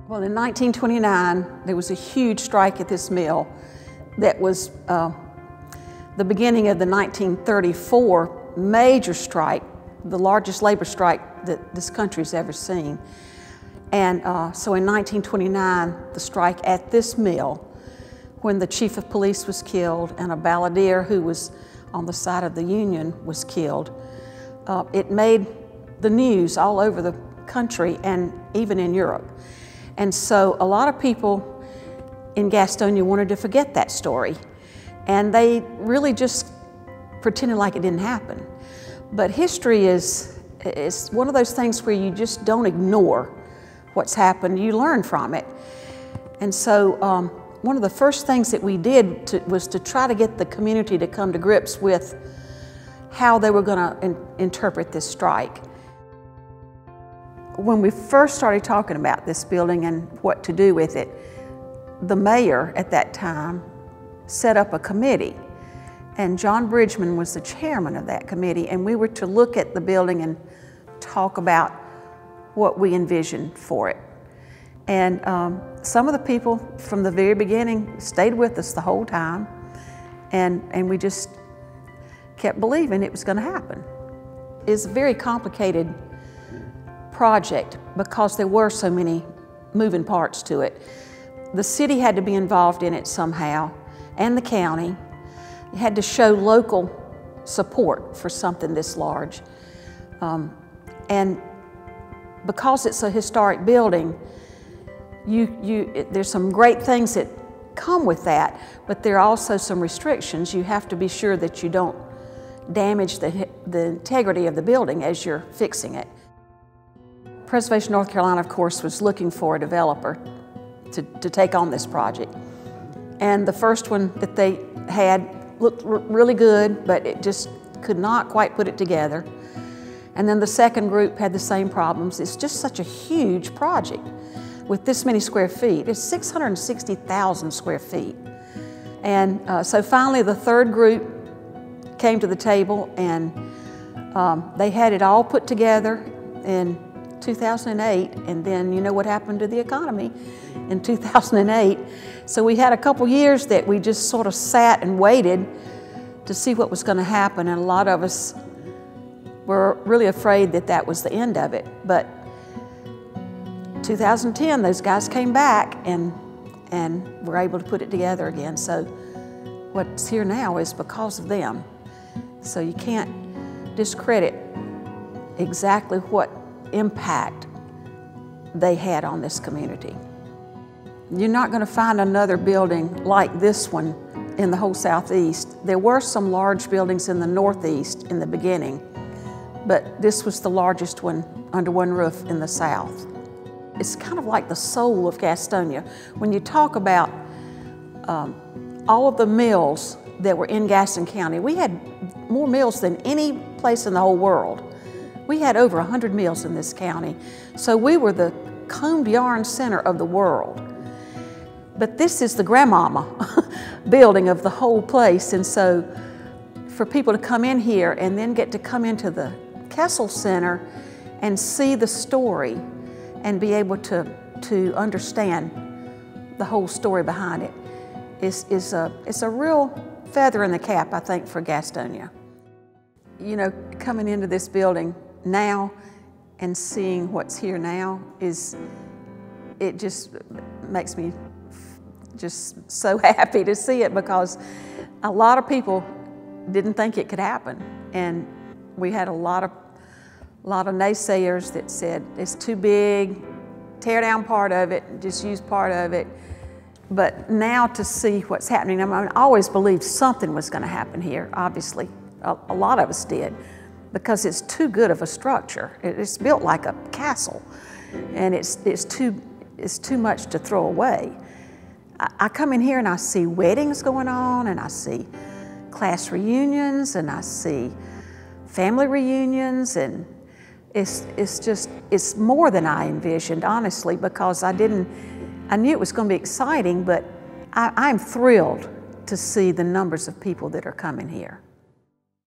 Well, in 1929, there was a huge strike at this mill that was the beginning of the 1934 major strike, the largest labor strike that this country's ever seen. And so in 1929, the strike at this mill, when the chief of police was killed and a balladeer who was on the side of the Union was killed, it made the news all over the country and even in Europe. And so a lot of people in Gastonia wanted to forget that story, and they really just pretended like it didn't happen. But history is one of those things where you just don't ignore what's happened, you learn from it. And so one of the first things that we did was to try to get the community to come to grips with how they were going to interpret this strike. When we first started talking about this building and what to do with it, the mayor at that time set up a committee, and John Bridgman was the chairman of that committee, and we were to look at the building and talk about what we envisioned for it. And some of the people from the very beginning stayed with us the whole time, and we just kept believing it was going to happen. It's a very complicated project because there were so many moving parts to it. The city had to be involved in it somehow, and the county. It had to show local support for something this large. And because it's a historic building, there's some great things that come with that, but there are also some restrictions. You have to be sure that you don't damage the integrity of the building as you're fixing it. Preservation North Carolina, of course, was looking for a developer to take on this project. And the first one that they had looked really good, but it just could not quite put it together. And then the second group had the same problems. It's just such a huge project with this many square feet. It's 660,000 square feet. And so finally the third group came to the table, and they had it all put together in 2008, and then you know what happened to the economy in 2008. So we had a couple years that we just sort of sat and waited to see what was going to happen, and a lot of us were really afraid that that was the end of it. But 2010, those guys came back and were able to put it together again. So what's here now is because of them. So you can't discredit exactly what impact they had on this community. You're not going to find another building like this one in the whole Southeast. There were some large buildings in the Northeast in the beginning, but this was the largest one under one roof in the South. It's kind of like the soul of Gastonia. When you talk about all of the mills that were in Gaston County, we had more mills than any place in the whole world. We had over 100 mills in this county. So we were the combed yarn center of the world. But this is the grandmama building of the whole place. And so for people to come in here and then get to come into the Kessel Center and see the story and be able to understand the whole story behind it is a real feather in the cap, I think, for Gastonia. You know, coming into this building now and seeing what's here now it just makes me just so happy to see it, because a lot of people didn't think it could happen, and we had a lot of naysayers that said it's too big, tear down part of it, just use part of it. But now to see what's happening, I mean, I always believed something was going to happen here, obviously. A lot of us did, because it's too good of a structure. It's built like a castle, and it's too much to throw away. I come in here and I see weddings going on, and I see class reunions, and I see family reunions, and it's more than I envisioned, honestly, because I knew it was going to be exciting, but I'm thrilled to see the numbers of people that are coming here.